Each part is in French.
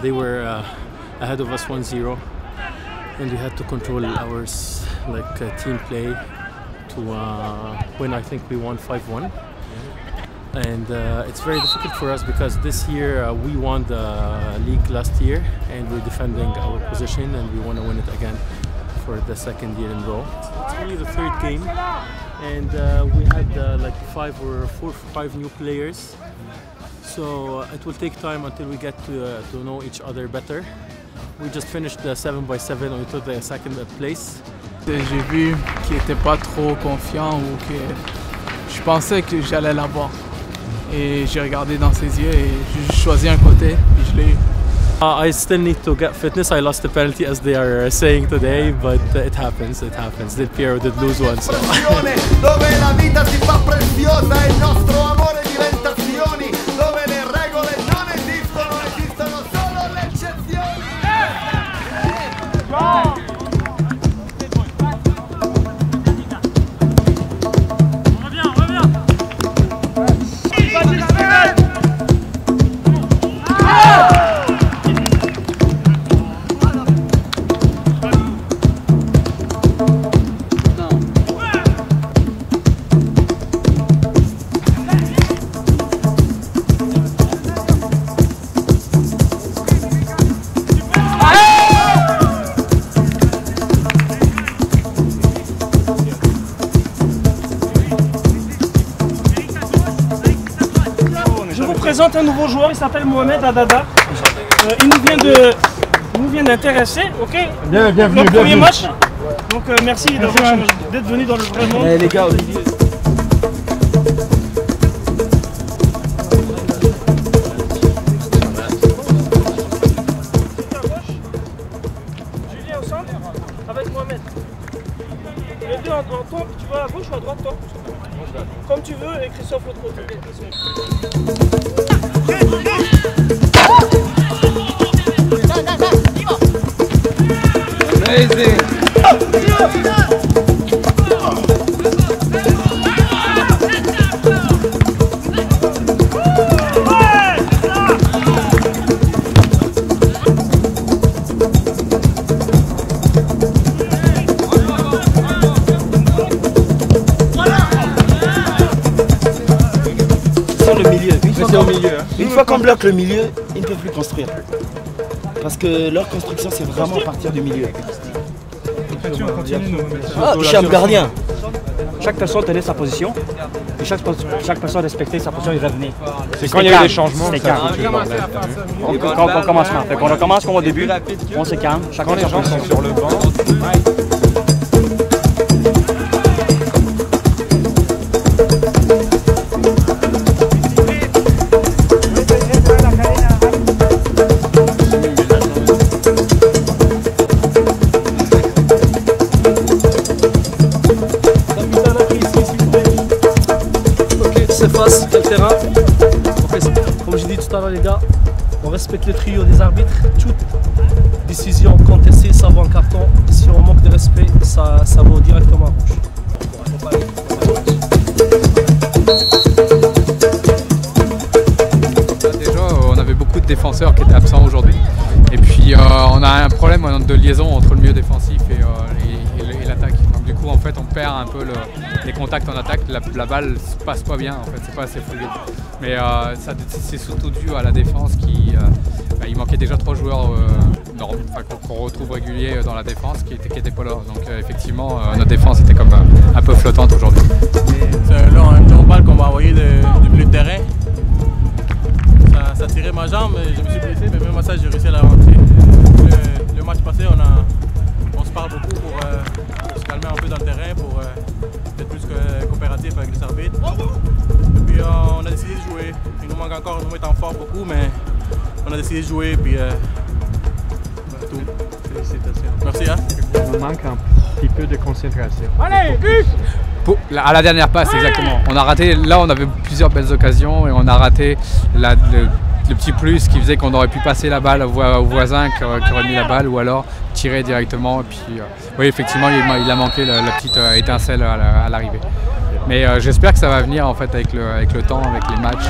they were ahead of us 1-0, and we had to control our team play to win. I think we won 5-1. And it's very difficult for us because this year we won the league last year and we're defending our position and we want to win it again for the second year in a row. It's only the third game and we had like 5 or 5 new players. So it will take time until we get to know each other better. We just finished the 7x7 and we took the second place. J'ai vu qu'il n'était pas trop confiant ou que je pensais que j'allais l'avoir. Et j'ai regardé dans ses yeux et j'ai choisi un côté et je l'ai eu. I still need to get fitness. I lost the penalty as they are saying today, but it happens, it happens. Del Piero did lose one. So. Dove la vita si fa preziosa e il nostro amore diventa azioni, dove le regole non esistono, esistono solo le eccezioni. Je vous présente un nouveau joueur, il s'appelle Mohamed Adada. Il nous vient d'intéresser, ok? Bienvenue, le premier match. Donc merci d'être venu dans le vrai monde. Les gars, Olivier. Julien au centre avec Mohamed. Les deux en tombe, tu vas à gauche ou à droite toi? Comme tu veux et Christophe l'autre côté. Amazing! Sur le milieu. Une fois qu'on bloque le milieu, ils ne peuvent plus construire. Parce que leur construction, c'est vraiment à partir du milieu. Je suis un gardien. Chaque personne tenait sa position et chaque personne respectait sa position et revenait. C'est quand il y a eu des changements, c'était calme. On commence pas. On recommence comme au début, on se calme, chacun les gens sont sur le banc. Face quel terrain. Comme j'ai dit tout à l'heure les gars, on respecte le trio des arbitres. Toute décision contestée, ça va en carton. Si on manque de respect, ça va directement à rouge. Déjà, on avait beaucoup de défenseurs qui étaient absents aujourd'hui. Et puis on a un problème de liaison entre le milieu défensif et l'attaque. Donc du coup en fait on perd un peu les contacts en attaque, la balle se passe pas bien en fait, c'est pas assez fluide. Mais c'est surtout dû à la défense il manquait déjà 3 joueurs qu'on retrouve réguliers dans la défense qui étaient pas là. Donc effectivement notre défense était comme un peu flottante aujourd'hui. C'est là un long balle qu'on m'a envoyé du milieu de terrain. Ça tirait ma jambe, je me suis blessé, mais même à ça j'ai réussi à la rentrer. Le match passé on se parle beaucoup pour se calmer un peu dans le terrain, pour être plus coopératif avec les arbitres. Et puis on a décidé de jouer. Il nous manque encore, nous mettons fort beaucoup, mais on a décidé de jouer et puis tout. Félicitations. Merci. Hein? Il nous manque un petit peu de concentration. Allez, but! À la dernière passe, exactement. On a raté, là on avait plusieurs belles occasions et on a raté le petit plus qui faisait qu'on aurait pu passer la balle au voisin qui aurait mis la balle ou alors tirer directement. Et puis, oui, effectivement, il a manqué la petite étincelle à l'arrivée. Mais j'espère que ça va venir en fait avec le temps, avec les matchs.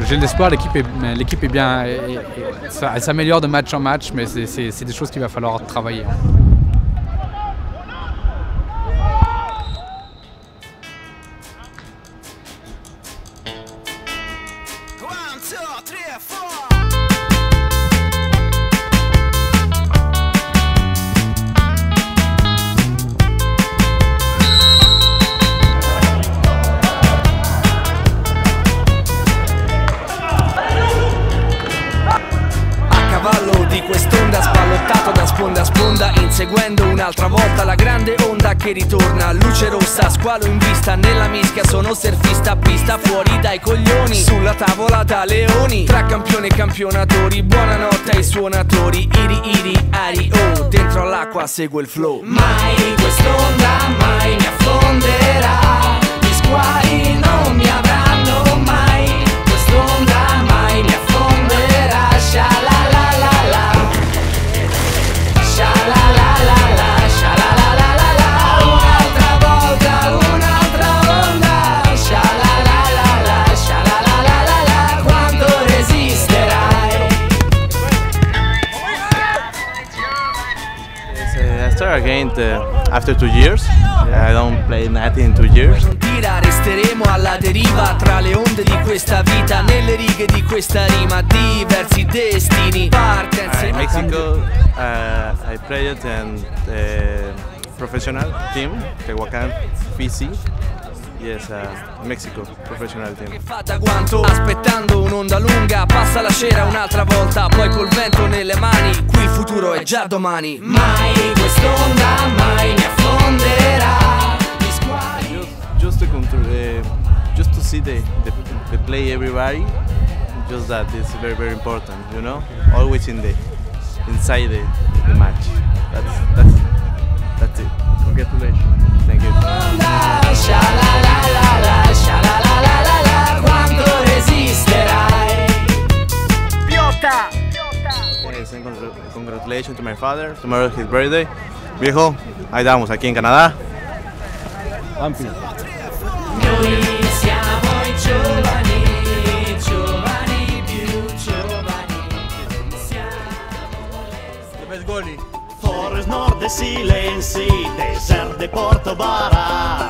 j'ai de l'espoir, l'équipe est bien, elle s'améliore de match en match, mais c'est des choses qu'il va falloir travailler. Quest'onda spallottato da sponda a sponda, inseguendo un'altra volta la grande onda che ritorna. Luce rossa, squalo in vista, nella mischia sono surfista, pista fuori dai coglioni, sulla tavola da leoni, tra campioni e campionatori, buonanotte ai suonatori, iri iri ari oh, dentro all'acqua segue il flow. Mai quest'onda mai mi affonderà, gli squali non mi avranno mai, quest'onda mai mi affonderà, shala. I started again after 2 years. I don't play nothing in 2 years. Resteremo alla deriva tra le onde di questa vita, nelle righe di questa rima, diversi destini. In Mexico, I played in the professional team, Tehuacán FC. Yes, Mexico, professional team. Fatta quanto, aspettando un'onda lunga, passa la cera un'altra volta, poi col vento nelle mani, qui il futuro è già domani. Mai quest'onda mai mi affonderà. Just to see the play everybody, just that is very, very important, you know? Always inside the match. That's it. Congratulations. Thank you. Quanto resisterai? Piotta! Okay, congratulations to my father. Tomorrow is his birthday. Viejo, ahí estamos aquí en Canadá. Amplio. Noi siamo i giovani, giovani più giovani. Siamo le... Forest Nord de silenci, desert de Porto Bara,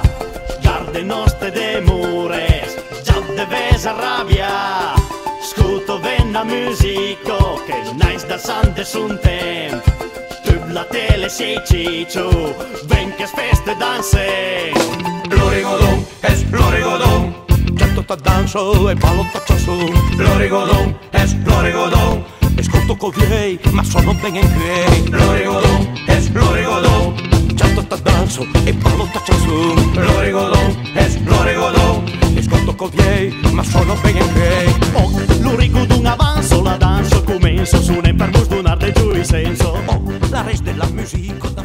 garde nostre de mures, già de vesa rabbia, scuto venna musico, che nais da sante sun temp, tub la tele sei ciccio, ven che feste danse. L'origodon, es l'origodon, certo ta danzo e ballotta su. L'origodon, es l'origodon, escolto cogliei, ma sono ben in piedi. L'origodon, es l'origodon, certo ta danzo e ballotta su. L'origodon, es l'origodon, escolto cogliei, ma sono ben in piedi. Oh, l'origodon avanzo, la danzo comenzo, su ne per bus d'un arte giù il senso. Oh, la res della musica